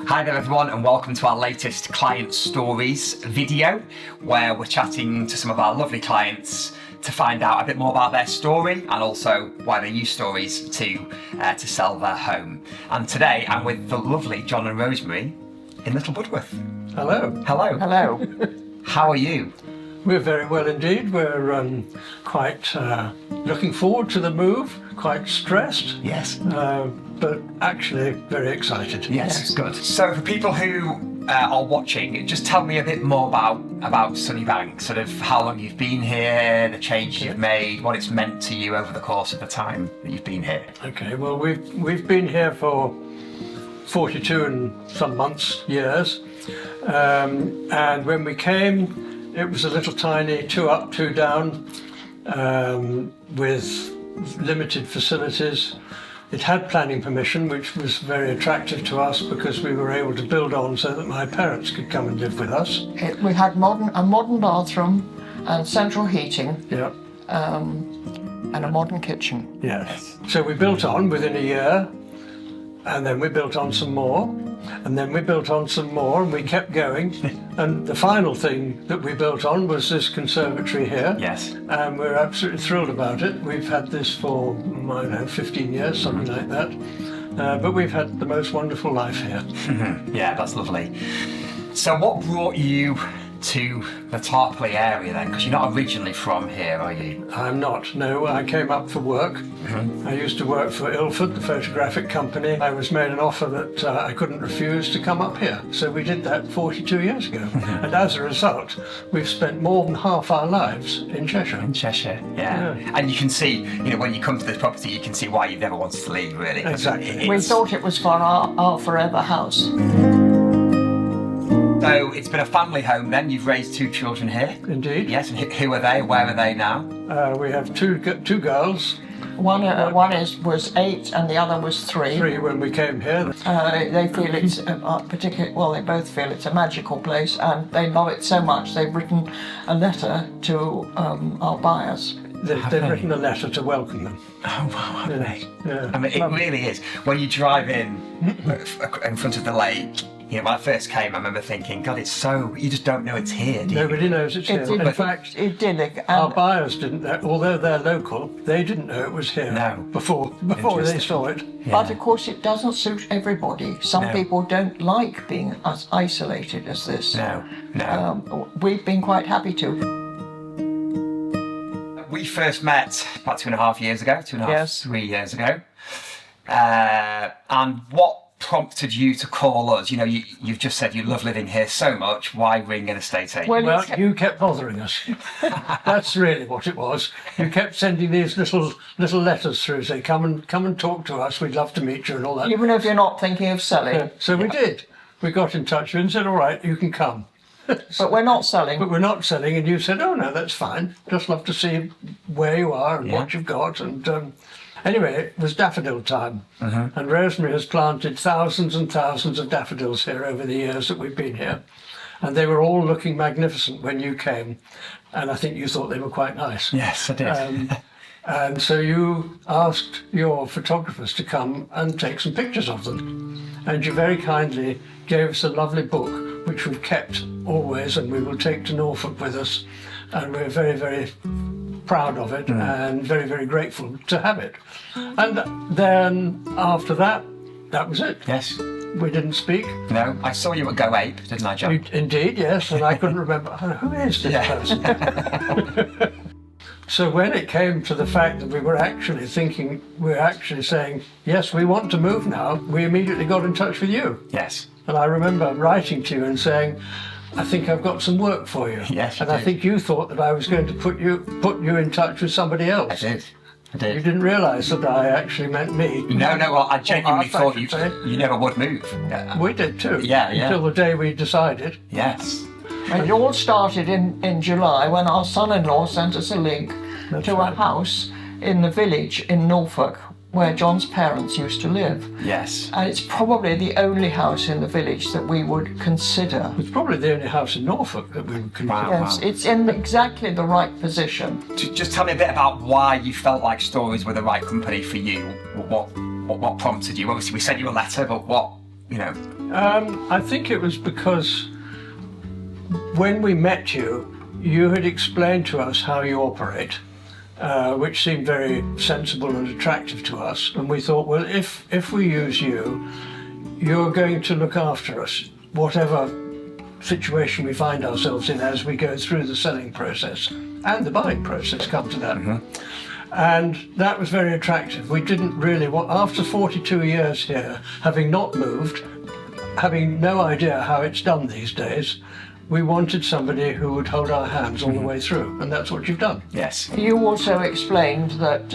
Hi there everyone, and welcome to our latest Client Stories video, where we're chatting to some of our lovely clients to find out a bit more about their story and also why they use Storeys to sell their home. And today I'm with the lovely John and Rosemary in Little Budworth. Hello. Hello. Hello. How are you? We're very well indeed. We're quite looking forward to the move, quite stressed. Yes. But actually very excited. Yes, good. So for people who are watching, just tell me a bit more about Sunnybank, sort of how long you've been here, the change you've made, what it's meant to you over the course of the time that you've been here. Okay, well we've been here for 42 and some months, years. And when we came, it was a little tiny 2 up, 2 down, with limited facilities. It had planning permission, which was very attractive to us because we were able to build on so that my parents could come and live with us. We had a modern bathroom and central heating. Yeah. And a modern kitchen. Yes. So we built on within a year, and then we built on some more, and then we built on some more, and we kept going. And the final thing that we built on was this conservatory here. Yes. And we're absolutely thrilled about it. We've had this for, I don't know, 15 years, something like that. But we've had the most wonderful life here. Yeah, that's lovely. So what brought you to the Tarpley area then? Because you're not originally from here, are you? I'm not, no. I came up for work. I used to work for Ilford, the photographic company. I was made an offer that I couldn't refuse to come up here. So we did that 42 years ago. And as a result, we've spent more than half our lives in Cheshire. In Cheshire, yeah. And you can see, when you come to this property, you can see why you've never wanted to leave, really. Exactly. We thought it was for our forever house. So it's been a family home then. You've raised 2 children here. Indeed. Yes, and who are they? Where are they now? We have two girls. One was 8 and the other was 3. 3 when we came here. They feel it's they both feel it's a magical place and they love it so much they've written a letter to our buyers. They've written a letter to welcome them. Oh, wow, have they? Yeah. I mean, it really is. When you drive in front of the lake, when I first came, I remember thinking, God, it's so, you just don't know it's here, do you? Nobody knows it's here. In fact, idyllic. Our buyers didn't know, although they're local, they didn't know it was here. No. Before they saw it. Yeah. But of course it doesn't suit everybody. Some people don't like being as isolated as this. No. We've been quite happy to. We first met about 2.5 years ago, 3 years ago. And what prompted you to call us? You've just said you love living here so much. Why ring an estate agent? Well, you kept bothering us. That's really what it was. You kept sending these little letters through, saying, come and talk to us. We'd love to meet you and all that. Even if you're not thinking of selling. So we did. We got in touch with you and said, all right, you can come. But we're not selling. But we're not selling, and you said, oh no, that's fine. Just love to see where you are and what you've got. And anyway, it was daffodil time. And Rosemary has planted thousands and thousands of daffodils here over the years that we've been here. And they were all looking magnificent when you came. And I think you thought they were quite nice. Yes, I did. And so you asked your photographers to come and take some pictures of them. And you very kindly gave us a lovely book, which we've kept always, and we will take to Norfolk with us. And we're very, very proud of it and very, very grateful to have it. And then after that, that was it. Yes. We didn't speak. No, I saw you at Go Ape, didn't I, John? Indeed, yes, and I couldn't remember, who is this person? So when it came to the fact that we were actually saying, yes, we want to move now, we immediately got in touch with you. Yes. And I remember writing to you and saying, I think I've got some work for you. Yes, and I think you thought that I was going to put you in touch with somebody else. I did. You didn't realise that I actually meant me. No, well, I genuinely thought you never would move. We did too. Yeah. Until the day we decided. Yes. And it all started in July when our son-in-law sent us a link to a house in the village in Norfolk where John's parents used to live. Yes. And it's probably the only house in the village that we would consider. It's probably the only house in Norfolk that we would consider. Wow. Yes, it's in exactly the right position. Just tell me a bit about why you felt like Storeys were the right company for you. What prompted you? Obviously, we sent you a letter, but what you know? I think it was because when we met you, you had explained to us how you operate, which seemed very sensible and attractive to us. And we thought, well, if we use you, you're going to look after us, whatever situation we find ourselves in as we go through the selling process and the buying process, come to that. And that was very attractive. We didn't really want, after 42 years here, having not moved, having no idea how it's done these days, we wanted somebody who would hold our hands all the way through, and that's what you've done. Yes. You also explained that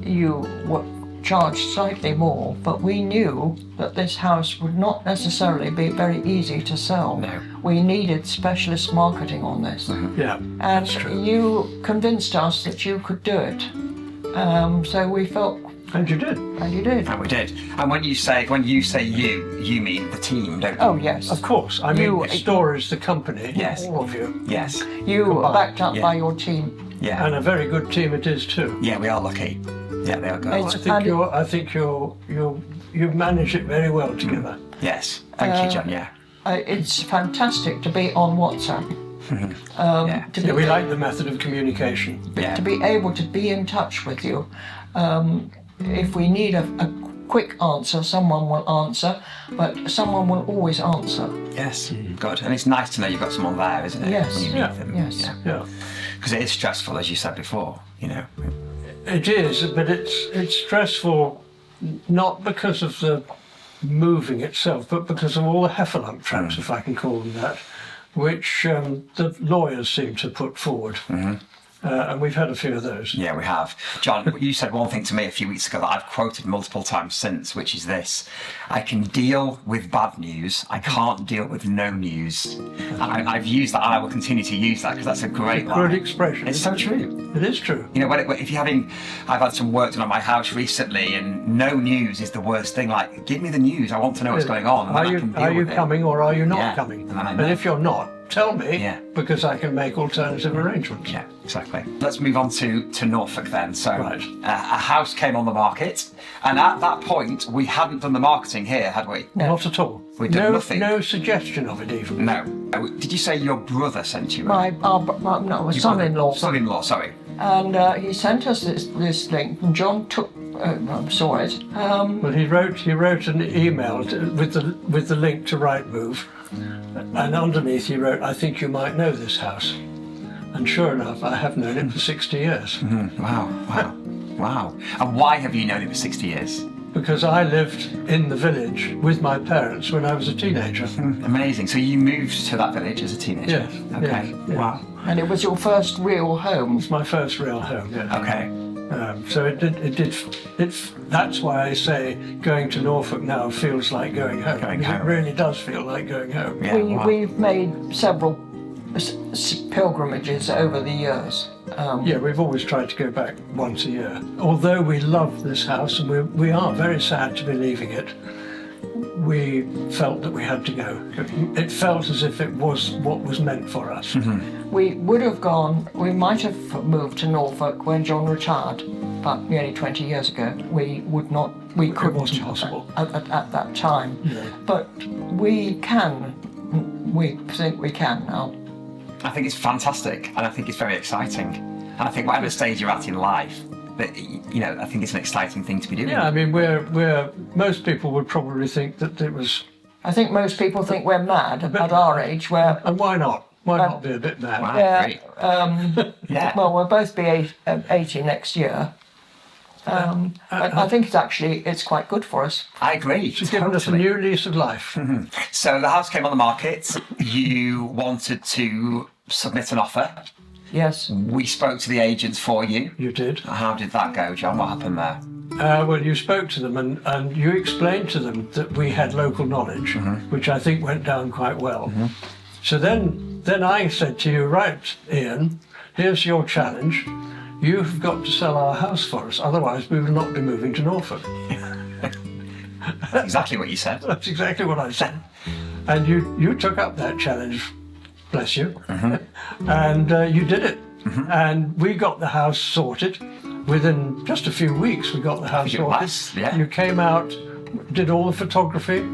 you were charged slightly more, but we knew that this house would not necessarily be very easy to sell. No. We needed specialist marketing on this. Yeah, And that's true. you convinced us that you could do it. So we felt, And you did. and you did. And we did. And when you say you mean the team, don't you? Oh, yes. Of course. I mean, You- Storeys, the company, Yes. all of you. Yes. You are backed up Yeah. by your team. Yeah. And a very good team it is too. Yeah, we are lucky. Yeah, they are good. It's- I think you manage it very well together. Yes. Thank you, John. Yeah. It's fantastic to be on WhatsApp. Yeah. To Yeah, be we like the method of communication. Yeah. to be able to be in touch with you. If we need a quick answer, someone will answer, but someone will always answer. Yes. Good. And it's nice to know you've got someone there, isn't it? Yes. When you meet Yeah. them. Yes. Yeah. Because it is stressful, as you said before. You know. It is, but it's stressful not because of the moving itself, but because of all the heffalump traps, if I can call them that, which the lawyers seem to put forward. And we've had a few of those. Yeah, we have. John, you said one thing to me a few weeks ago that I've quoted multiple times since, which is this: I can deal with bad news, I can't deal with no news. And I've used that, and I will continue to use that because that's a great line. Good expression. It's so true. It is true. You know, if you're having, I've had some work done on my house recently, and no news is the worst thing. Like, give me the news. I want to know what's going on. And then I can deal Are you with it. coming or are you not Yeah, coming? and then I know. And if you're not, tell me, Yeah. because I can make alternative arrangements. Yeah, exactly. Let's move on to Norfolk then. So, Right. a house came on the market, and at that point, we hadn't done the marketing here, had we? Not at all. We did no, nothing. No suggestion of it even. No. Did you say your brother sent you? My son-in-law. Son-in-law, sorry. And he sent us this link, and John saw it. Well, he wrote an email with the link to Rightmove, and underneath he wrote, "I think you might know this house." And sure enough, I have known it for 60 years. Wow. And why have you known it for 60 years? Because I lived in the village with my parents when I was a teenager. Amazing. So you moved to that village as a teenager? Yes, Okay. yes, yeah. Wow. And it was your first real home. It's my first real home. Yeah. Okay. So that's why I say going to Norfolk now feels like going home. Going Because home. It really does feel like going home. Yeah. Wow. We've made several pilgrimages over the years. Yeah, we've always tried to go back once a year. Although we love this house and we are very sad to be leaving it, we felt that we had to go. It felt as if it was what was meant for us. We might have moved to Norfolk when John retired, but nearly 20 years ago. We couldn't. wasn't possible. At that time. No. But we think we can now. I think it's fantastic, and I think it's very exciting. And I think whatever stage you're at in life, that I think it's an exciting thing to be doing. Yeah, I mean, most people would probably think that it was, I think most people think we're mad at our age. and why not? Why not be a bit mad? Wow, Yeah, great. Yeah. Well, we'll both be 80 next year. I think it's quite good for us. I agree. It's given us a new lease of life. So the house came on the market. You wanted to submit an offer. Yes. We spoke to the agents for you. You did. How did that go, John? What happened there? Well, you spoke to them and you explained to them that we had local knowledge, which I think went down quite well. So then I said to you, right, Ian, here's your challenge. You've got to sell our house for us, otherwise we will not be moving to Norfolk. That's exactly what you said. That's exactly what I said. And you took up that challenge, bless you, and you did it. And we got the house sorted. Within just a few weeks, we got the house think it sorted. was, yeah. You came out did all the photography,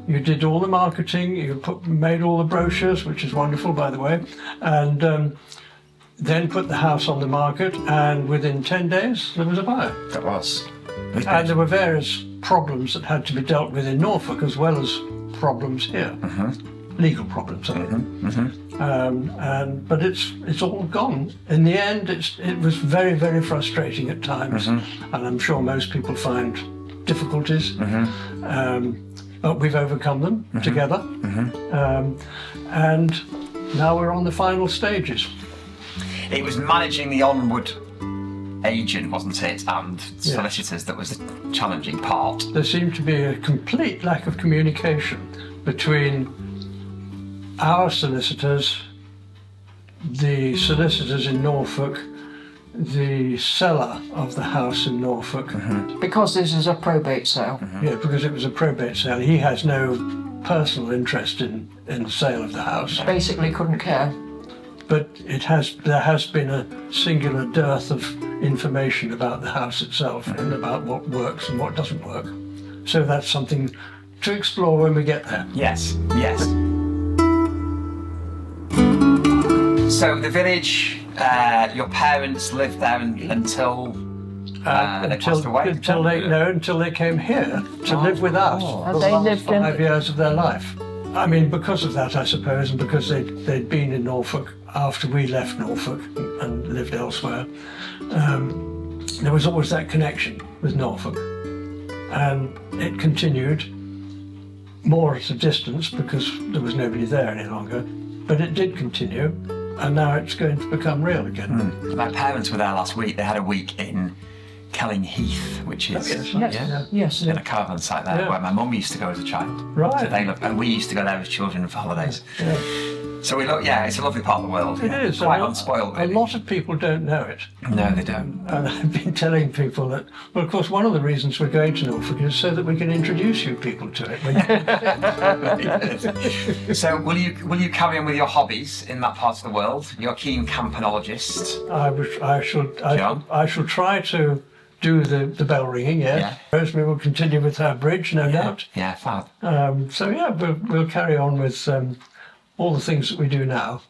you did all the marketing, you made all the brochures, which is wonderful, by the way, and then put the house on the market, and within 10 days there was a buyer. That was. And there were various problems that had to be dealt with in Norfolk as well as problems here, legal problems. I mean. But it's all gone. In the end, it was very, very frustrating at times, and I'm sure most people find difficulties. But we've overcome them together, and now we're on the final stages. It was managing the onward agent, wasn't it, and solicitors that was the challenging part. There seemed to be a complete lack of communication between our solicitors, the solicitors in Norfolk, the seller of the house in Norfolk. Because this is a probate sale. Yeah, because it was a probate sale. He has no personal interest in the sale of the house. Basically couldn't care. But there has been a singular dearth of information about the house itself and about what works and what doesn't work. So that's something to explore when we get there. Yes, yes. So the village, your parents lived there until they passed away? Until they came here to live with us And for they the last lived in- 5 years of their life. I mean, because of that, I suppose, and because they'd been in Norfolk after we left Norfolk and lived elsewhere, there was always that connection with Norfolk. And it continued more at a distance because there was nobody there any longer. But it did continue, and now it's going to become real again. My parents were there last week. They had a week in Kelling Heath, which is Yes. in a caravan site there, where my mum used to go as a child. Right. So they and we used to go there as children for holidays. Yeah. So we look, it's a lovely part of the world. It is. Quite unspoiled, really. A lot of people don't know it. No, they don't. And I've been telling people that, well, of course, one of the reasons we're going to Norfolk is so that we can introduce you people to it. So will you carry on with your hobbies in that part of the world? You're a keen campanologist. I shall try to do the bell ringing, yes. Yeah. Rosemary will continue with her bridge, no doubt. Yeah, fab. We'll carry on with all the things that we do now.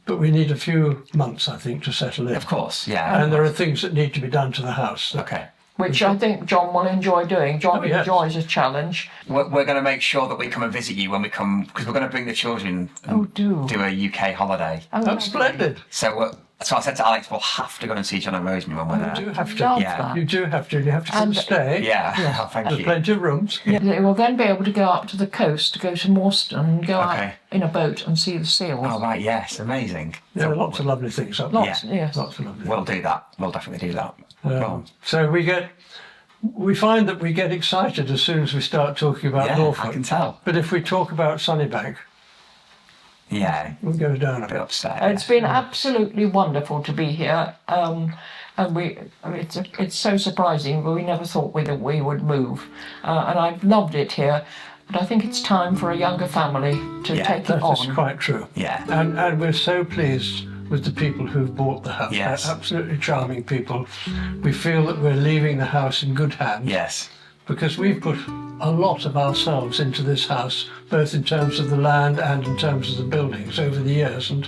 But we need a few months, I think, to settle in. Of course, yeah. And there are things that need to be done to the house. Okay. Which I think John will enjoy doing. John enjoys a challenge. We're going to make sure that we come and visit you when we come, because we're going to bring the children and do a UK holiday. Oh, splendid. So I said to Alex, we'll have to go and see John and Rosemary when we're there. You do have to. Love Yeah. that. You do have to. You have to come and stay. Yeah, oh, thank There's you. plenty of rooms. They will then be able to go up to the coast, to go to Morstan and go out Okay. in a boat and see the seals. Oh, right, yes, amazing. There are lots of lovely things up Lots, there. yes. Lots of lovely We'll do that. We'll definitely do that. So we find that we get excited as soon as we start talking about Yeah, Norfolk. I can tell. But if we talk about Sunnybank, Yeah, it goes down a a bit bit. upset. It's been absolutely wonderful to be here, and it's so surprising. But we never thought we would move, and I've loved it here. But I think it's time for a younger family to take it That is on. quite true. Yeah. And we're so pleased with the people who've bought the house. Yes. They're absolutely charming people. We feel that we're leaving the house in good hands. Yes. Because we've put a lot of ourselves into this house, both in terms of the land and in terms of the buildings over the years, and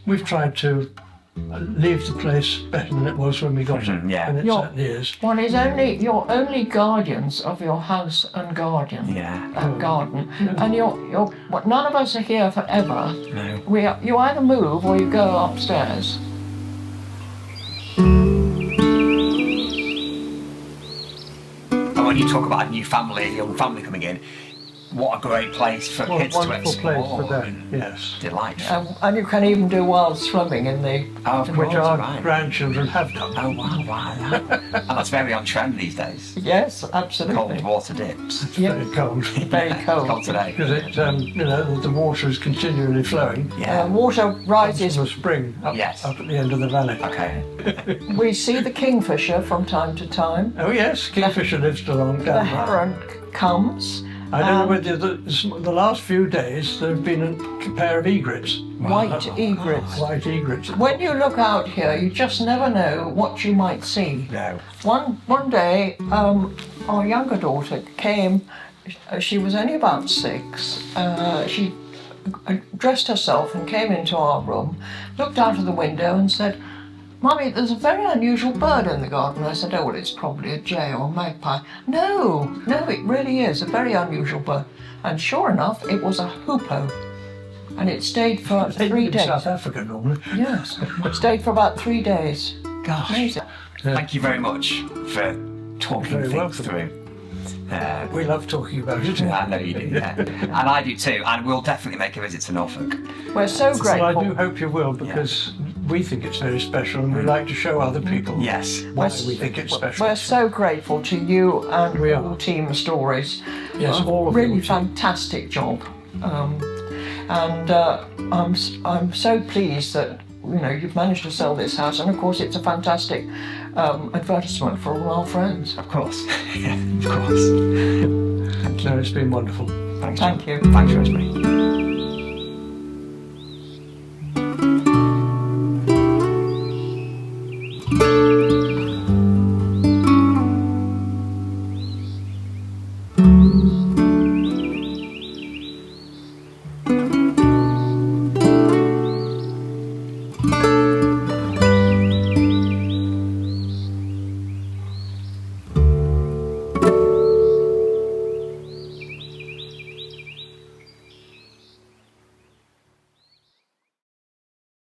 we've tried to leave the place better than it was when we got it, yeah. and it certainly is. One is you're only guardians of your house and garden. Garden, and none of us are here forever. No. You either move or you go upstairs. And when you talk about a new family, a young family coming in, what a great place for What a kids to wonderful explore. place for them, yes. Delightful. And you can even do wild swimming in the. Oh, of Which course, our right. grandchildren have done. Oh, wow. And that's very on trend these days. Yes, absolutely. Cold water dips. Very cold. Very cold. Cold today. Because the water is continually flowing. Yeah. Water rises. From the spring up at the end of the valley. Okay. We see the kingfisher from time to time. Oh yes, kingfisher lives along The down there. heron comes, I don't know whether the last few days there have been a pair of egrets. White egrets. White egrets. When you look out here, you just never know what you might see. No. One day, our younger daughter came. She was only about 6. She dressed herself and came into our room, looked out of the window and said, "Mummy, there's a very unusual bird in the garden." I said, "Oh, well, it's probably a jay or a magpie." No, it really is a very unusual bird. And sure enough, it was a hoopoe. And it stayed for 3 In days. South Africa normally. Yes, it stayed for about 3 days. Gosh. Amazing. Thank you very much for talking Very things welcome. through. We love talking about it. I know you do, yeah. And I do too, and we'll definitely make a visit to Norfolk. We're so Well, I grateful. do hope you will, because we think it's very special and we like to show other people Yes. why we think it's special. We're so grateful to you and We are. all Team Stories. Yes, all of really you. fantastic job. I'm so pleased that you've managed to sell this house, and of course it's a fantastic advertisement for all our friends. Of course. Of course. No, it's been wonderful. Thanks, Thank John. you. Thanks, Rosemary.